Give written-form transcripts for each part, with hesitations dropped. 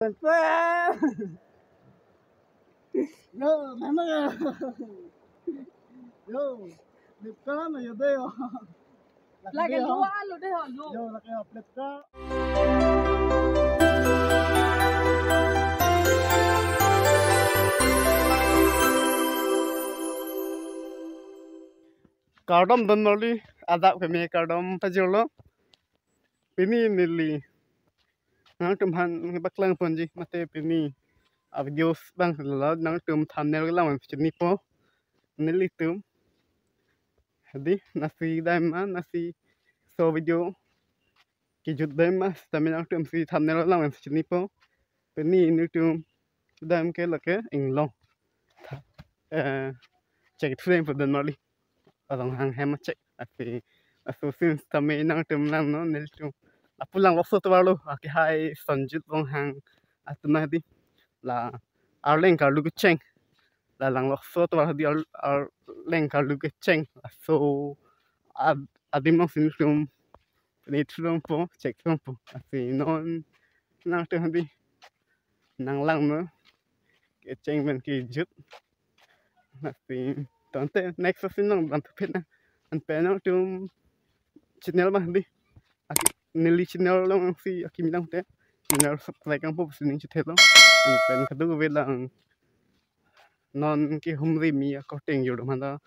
Yo, mana ya? Yo, flip ka na yun yo. Lagi dua lo deh yo. Yo, laki flip ka. Cardam donoli adap kami cardam pajolo. Pini nili. Nang tumhan baklang ponji mate pini. Videos bang lalu nang tum thumbnail lang chini po. Nili tum. Hadi nasi daima nasi so video. Kijut daima tapi nang tum si thumbnail lang chini po. Pini ini tum daim ke lake inglong. Check frame for the noli. Orang hang hemat cek tapi asusin kami nang tum lang no nil tum apulang waktu tu baru aki hai sanjut bang hang atuna di la arleng kalau keceng la lang waktu tu baru di arleng kalau keceng so adim nang sini tum ni tum po cek tum po asi non nang tum di nang lang no keceng men kijut asi Tante next session nang bantu pena an pena tum channel mah di aki nili channel long si aki minang te channel subscribe kang po sini chithelo an pen kadu velang non ki humri mi ko teng yu manda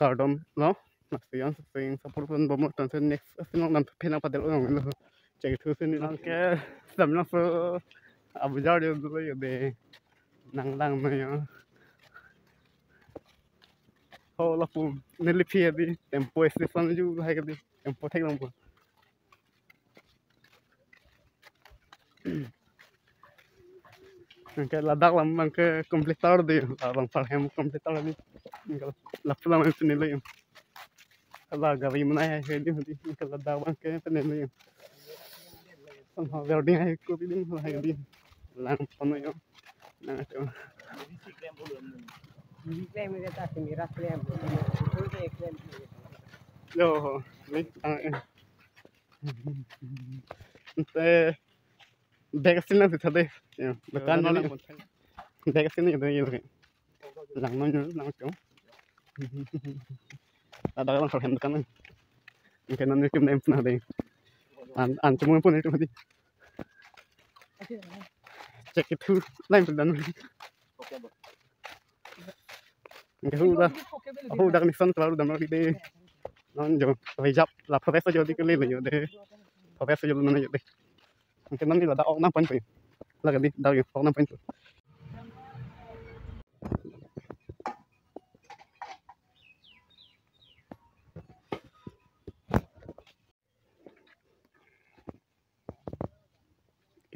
cardom no nasi an sing support pun bomo tante next session nang pena padel ong lo check thu sini nang ke samna so abujar yo de nang lang ma yo oh la pun nili pia di tempo session ju hai ke di tempo thek long po Angke ladak lam angke completar de abang parhem completar ni la pulang itu nilai ala gawi mana hai di angke ladak angke penilai somehow welding hai ko din hai di lang pano yo nang itu Klaim kita sendiri klaim. Itu klaim. yo ni ante bag sini nanti tadi ya bekan ni bag sini itu ya lang no lang itu ada orang kalau hendak kan mungkin nanti kita nem pernah deh an cuma pun itu tadi cek itu lain sudah nanti aku udah nih terlalu udah nanti deh non jauh hijab lah profesor jadi kali lah deh profesor jadi mana deh mungkin nanti ada orang nampan tuh lagi di dari orang nampan tuh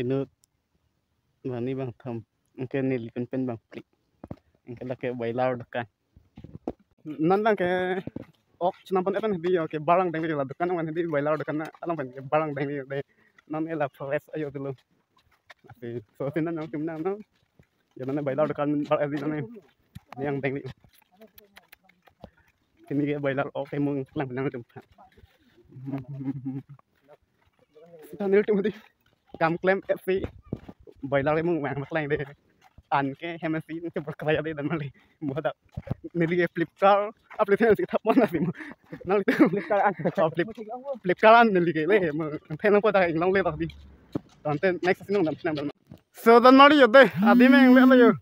ini mana bang tham mungkin nih pen bang klik mungkin lagi bailar dekan nandang ke ok nampan apa nih dia oke barang dengan lah dekan mana di bailar dekan alam pen barang dengan deh non elah proses ayo dulu tapi so sini nang tim nang jangan bailar dekan bar di nang yang dengan kini dia bailar oke mung lang nang tempat kita nih tim di kam klaim fc bailar mung mang mak lang deh an ke hemasi ke berkaya deh dan mali muda nili flipkart aplikasi kita mana sih nang itu flipkart nili ke le penang po tak inglang le tak di tante next sini nang so dan mali yo deh adi meng le yo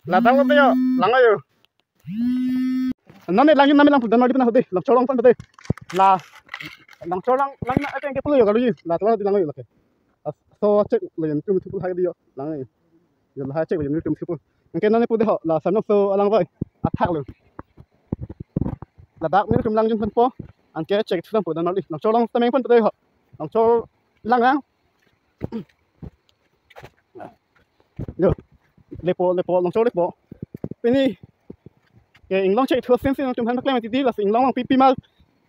la tahu te yo lang yo nane langin nami lang dan mali pernah deh lang colong pun deh la lang colong lang na ke perlu yo kalau yo la tahu di lang yo lah so cek le yang tu tu hai di yo lang yo giờ hai check vào những trường siêu cái nó này họ là sản xuất sơ lang vậy attack luôn là bác nếu trong lang trong phân phố anh cái check thương của nó đi làm cho lang tâm phân tới họ làm cho lang á được lepo làm cho lepo bên này cái anh long check thương xem trong phân claim tí là anh long pi mal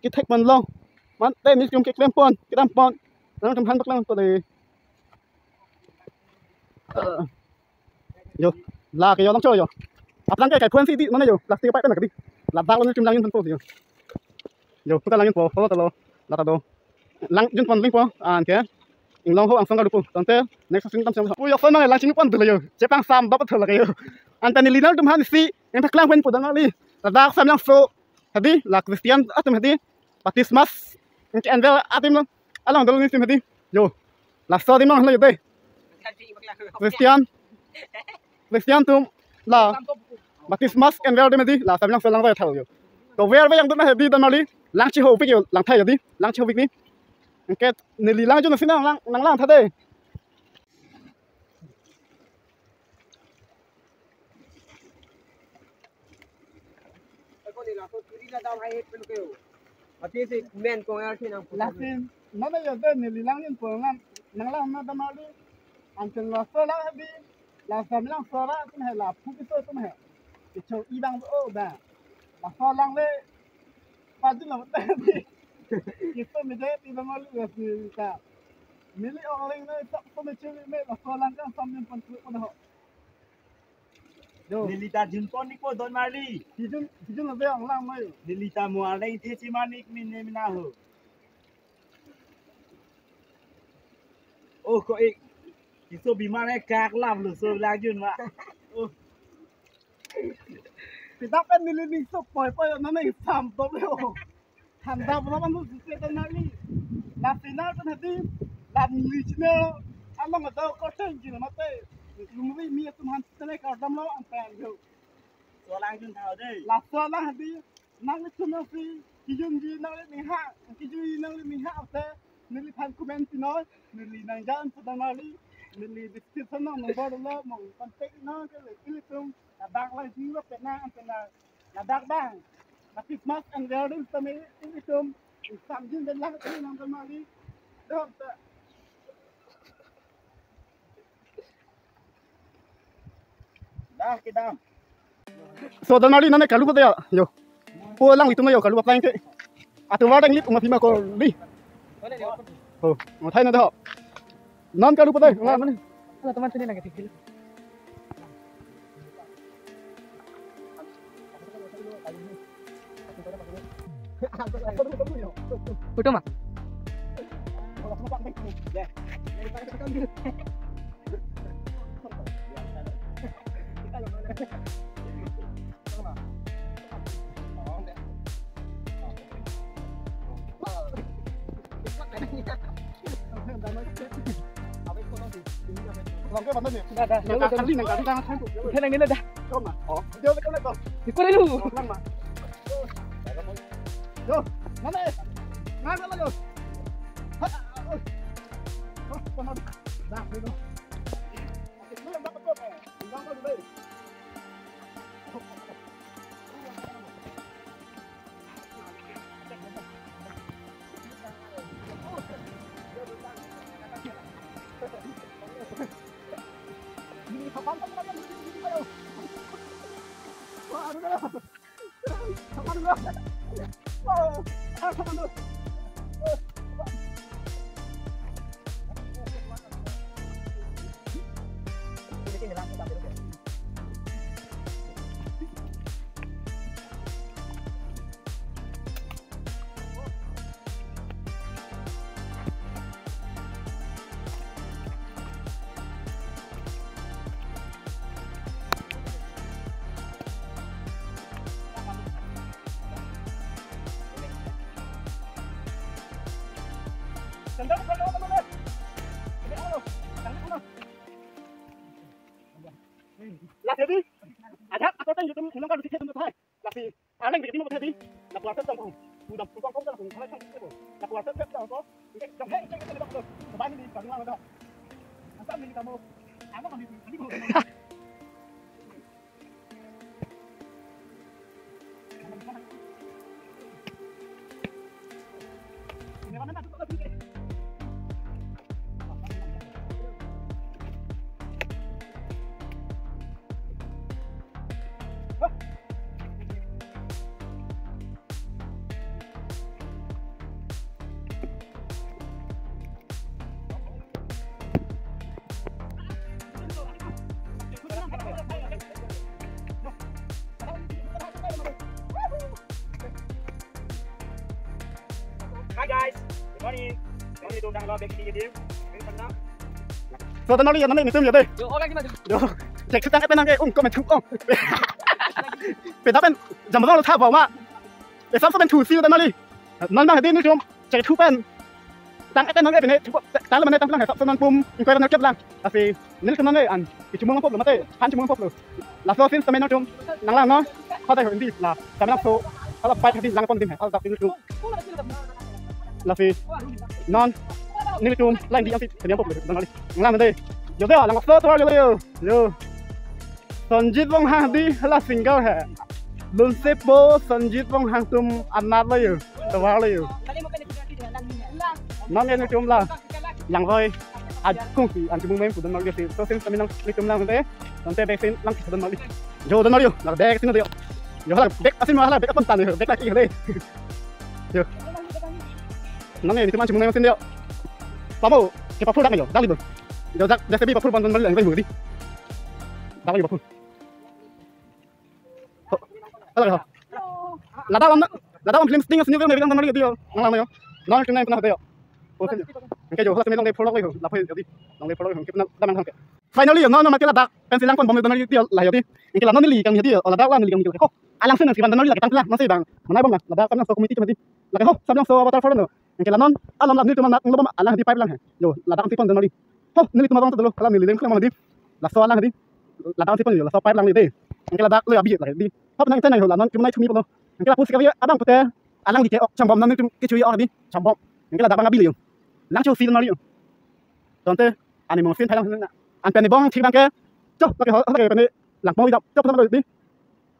cái thách mình long mà tên này trong cái claim pon cái đam pon nó trong phân claim tôi đây yo la ke yo long cho yo aplang ke phun si di mana yo la ti pa kan ke di la ba lo chum lang yin pon yo tu ka lang yin po follow ta lo la ta do lang jun pon ling po an ke long ho ang song galupo tonte next sing tam sam pu yok sana lang sing pon tu yo jepang sam ba pathol yo antani linal tum han si en thaklang wen pudan ali ladak sam lang so hadi la Christian atum hadi batismas en envel atim lang alang dalo ni sim hadi yo la so dim lang lo yo be Christian tum la batismas envel dim hadi la sam lang so lang ba thal yo to ver ba yang dum hadi dan mali lang chi ho pik yo lang thai hadi lang chi ho pik ni cái nền lì lang cho nó xin năng lang thật đấy con này là con cứ đi ra đâu hay hết bên kia ở trên thì men con ở trên nào là xin nó bây giờ tên nền lì lang nhân phường năng lang nó đâm đi anh chân là sơ lá đi là sầm lang sơ lá cái này là phú cái sơ cái này cái chỗ y bang ô bà là sơ lang đấy ba chứ là một tên đi kita menjadi memang luas ni tak. Milik orang lain ni tak pernah curi milik soalan kan sambil pentuk pada hok. Nilita jempol ni ko don mali. Hijun lebih orang lang mai. Nilita mualai te cimanik minne minaho. Oh ko ik. Iso bimane kak lam lu so lajun mak. Oh. Kita kan nilai sok poi nó này sam top leo. Thành ra nó vẫn luôn sẽ tên này là final tên hati là regional anh mong ở đâu có tên gì là mất đấy chúng mình mi tụi hắn tên này cả đâm nó ăn phèn được So lajun thao đây. là sao là hati năng lực chúng nó phi cái dùng gì năng lực mình hạ cái gì năng lực mình hạ thế nên là fan comment thì nói nên là năng dân tụi nó đi nên là description nó bao đó mong contact nó cái là tung là bác lại gì nó Việt Nam là bác bang Christmas and wedding kami itu samjin dan lah kami nang kemari. Dok. Dah kita. So dan mari nane kalu ko ya. Yo. Po lang itu yo kalu apa ke. Atu wa dang lip ma phima ko đi. Oh, mo thai na đó. Non kalu pa dai. Ngala mani. Ala teman sini lagi tikil. Foto mah. Lòng cái vấn đề này. Dah. Yang kali nang kali tang tang. Kita nang nila dah. Kau mah. Oh, dia dekat dekat. Ikut dulu. Lang mah. Yo, mana? Mana lagi? Dah, ini. Ini yang dapat apa? Enggak mau dulu. Ini kapan lagi? Ayo. Wah, aduh. Kapan dulu? Wow, kapan dulu? Là thế đi. À chắc có tên gì tôi không có được thêm thôi. Là vì anh việc đi một thế đi. Là quả tất tầm hùng. Tôi đập tôi con là hùng không không cái là quả tất tất có. Cái trong hết cái này được. Ba mình đi cả ngoài đó. Sao mình cả một. Anh có còn đi một. Hi guys, good morning. Kami diundang lo bagi dia. Kami pernah So tan nali nanti nitum ya deh. Yo, orang gimana? Yo, cek setang apa nangke komen tukong. Pedapen jam berapa lo tahu mak? Besok so ben tu sil tan nali. Non bang hadi nitum cek tu pen. Tang apa nangke bene tang mana tang lang so nan pum ingko nan ket lang. Tapi nil kan nangke an. Cuma ngapop lo mate, han cuma ngapop lo. La so sin tamen nitum nang lang no. Kau dah hindi lah. Tamen so kalau fight hadi lang pon tim hai. Kalau tak nitum. La si non nitum lang di yang ti ngapop lo nang nali. Nang lang deh. Yo deh, lang so to yo. Yo. Sanjit Wong Hang di là single है luôn xếp bố Sanjit Wong Hang tum ăn nát lấy tao vào lấy nó nghe nói chung là lằng rồi anh cũng thì anh chúng mình cũng nói cái số tiền mình lấy chung lằng thế còn thế bẹt xin lằng thì nói đi vô tôi nói đi là bẹt xin nói đi vô là bẹt xin nói là bẹt phân tàn rồi bẹt là cái gì đây chưa nó nghe thì chúng mình xin đi sao mà cái papul đang đang đi rồi ra sẽ bị papul bằng bằng bằng đi đang đi papul là tao làm phim sting sini video này video ngang này nó cái này pernah video cái chỗ là mình đang follow rồi là phải đi đang follow rồi cái đang đang finally nó mà cái là đặc pencil lang pon bom itu dia lah ya di cái là nó đi kang dia là đặc lang đi kang dia kok alang sen cái nó đi là cái tăng nó sẽ bằng mana bom là đặc kan so committee mati là cái kok sabang so water follow cái là non alam là ni cuma nak ngomong alang di pipe lang yo là đặc tipon nó đi kok ni cuma bang dulu kalau ni lem kalau di là so alang di là đặc tipon là so pipe lang đi cái là đặc le abi là đi hop nang tên này là non cuma naik cumi pun cái là pusing cái abang putih alang di kayak trong bom nó cái chui ở đi trong bom cái là đặc bang abi liền lang châu phi nó đi tonte anh muốn xin thay lang anh bên này bong thì bang cái chốt là cái bên này làm bong đi đập chốt nó đi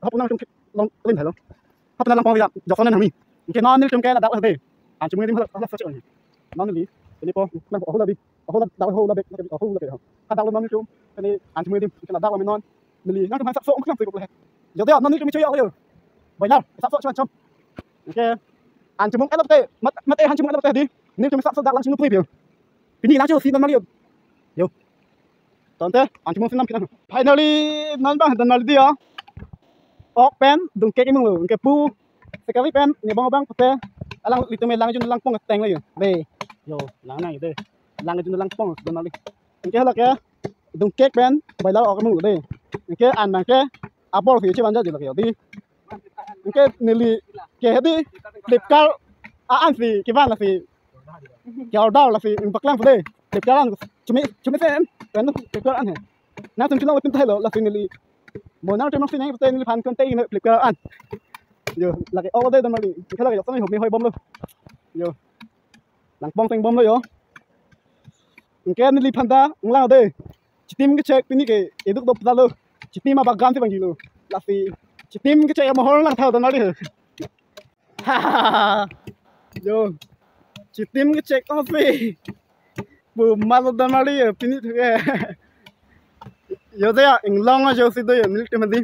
hop nó trong long lên phải không hop nó làm bong đi đập dọc nó hàng cái nó trong cái là đặc là anh chúng mình đi nó phát triển nó đi cái này bong làm ở đi ở đặc hồ là bệt ở hồ là bệtถ้าดักnó chung cái này anh chúng mình đi cái là đặc là mình non mình đi nó trong sắp sổ không làm gì giờ đây nó đi chung chơi rồi vậy nào sắp sổ cho anh trong cái anh chúng mình ép tê mất tê anh chúng mình ép tê đi nếu chúng mình sắp sổ đặc lắm chúng nó phê biểu cái gì lá chưa xin nó liền yo tonte anh chúng mình xin năm cái finally non bang dan maldi ya ok pen dung kek imong lo ke pu sekali pen ni bang pete alang itu me lang jun lang pong teng lagi be yo lang nang ide lang jun lang pong dan maldi ke la ke dung kek pen bai la ok mong de ke an bang ke apol fi chi ban ja de di ke nili ke di dipkal an fi ki van la fi Giao đau là vì bậc lang đây, đẹp cái lang chúng mình xem, cái nó đẹp cái ăn này, nào chúng nó bên thay là vì này, mỗi nào chúng nó xin này tên phản con tây này đẹp cái ăn, giờ là cái ô đây tao nói đi, cái là cái giống như hộp mì hơi bom luôn, giờ lang bom thành bom rồi yo, cái này phản ta, lang đây, chỉ tìm cái check cái này cái đúc đục ra luôn, chỉ tìm mà bạc gan thì bằng gì luôn, là vì chỉ tìm cái check mà hồi lang thao tao nói đi, ha ha, giờ chỉ tìm cái check office bù mặt tao nói đi pin thứ cái giờ đây à anh long ở chỗ xí đây anh cái gì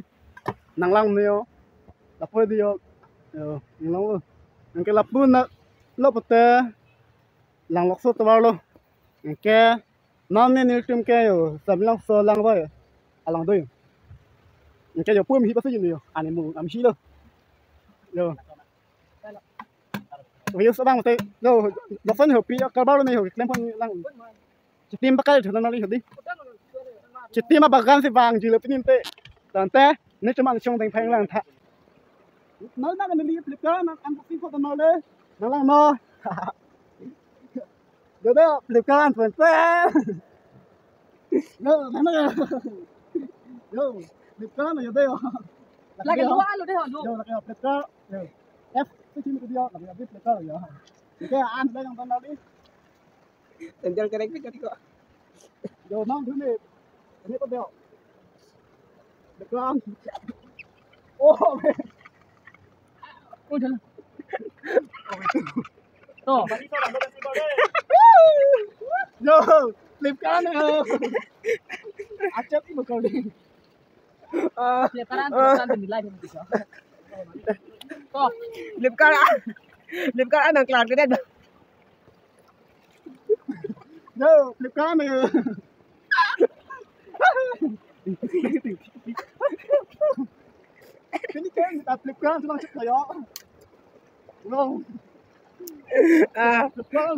năng long nhiều là phải đi yo anh long luôn anh cái là bún á lốp bờ lang lọc sốt vào luôn anh cái non nên cái cái yo sắm lang sốt lang vậy à lang đây anh cái yo bún hi bác sĩ nhiều anh em làm gì đâu yo bây giờ sao bang một tay đâu đọc phân hợp pi cả bao này hợp lên phân lang chỉ tìm bắt cái thằng nó đi hợp đi chỉ tìm mà bạc gan thì vàng chỉ là cái niệm tệ tàn té nếu cho bạn trong thành phanh lang thạ nói nó là mình đi flip đó nó ăn xin phô nó đấy nó lang no được đấy flip đó ăn phần té nó flip đó là được đấy là cái lúa luôn đấy hả lúa là cái flip đó F cái chim cái video là cái flip đó rồi cái ăn đây trong đâu đi tinggal cái đấy cái kok rồi nó thứ này ini có đeo được không ô ôi trời to yo flip kanan acet ini bakal di flip kanan dinilai gitu to flip kanan ang klar cái đấy yo flip kanan Ini kan kita flip kan cuma cek kayak no flip kan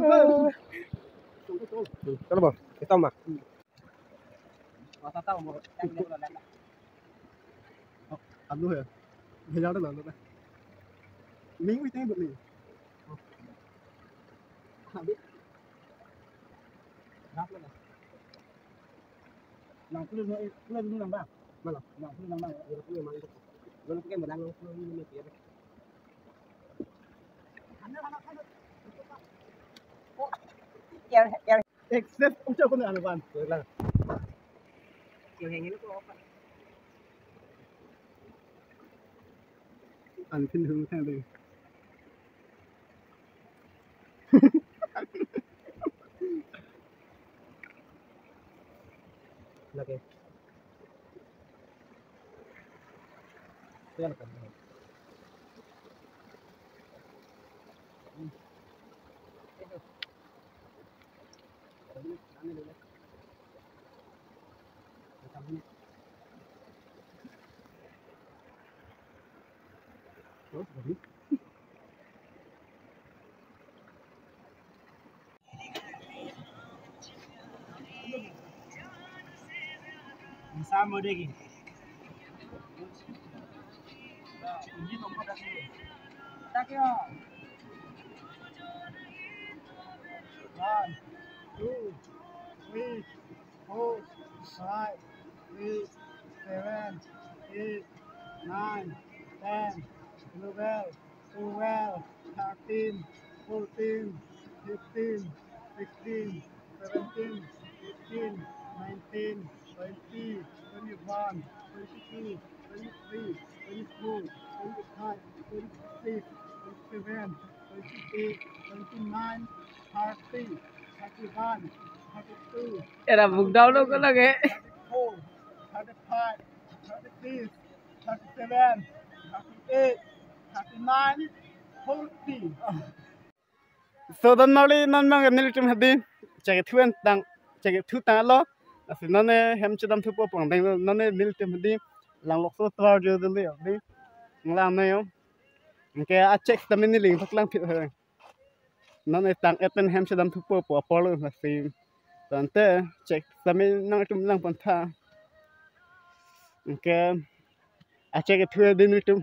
kalau bang kita mah Masa tahu mau yang ini udah lama. Aduh ya. Bây giờ đó là miếng với tiếng bự mì. Không biết. Ngáp luôn này. Nang plus nang bang. Mana? Nang plus nang bang. Dia punya mana itu? Belum pakai menang ini dia. Yang Excess ông chưa có được bạn. được là chiều hè nó có Ăn thiên hướng theo đi. là kìa. Đây là cần. Sao mới đây kì? Ini nomor dah tu. Tak kira. 1, 2, 3, 4, 5, 6, 7, 8, 9, 10, 11, 12, 13, 14, 15, 16, 17, 18, 19, 20, 21, 22, 23, 24, 25, 26, 27, 28, 29, 30, 31, 32, Era vùng đâu đâu có là ghế. 34, 35, 36, 37, 38, 39, 40. So dan mali nan mang nil tum hadi. Check thuen tang check thu ta lo. Asi nan hem chidam thu po pang dang nan nil tum hadi. Lang lok so twar jo de le di. Nglam na yo. Ke a check tamin ni ling phak lang phit ha. Nan tang eten hem chidam thu po po polo asi. Dan te check tamin nang tum lang pan tha. Ke a check thuen de nil tum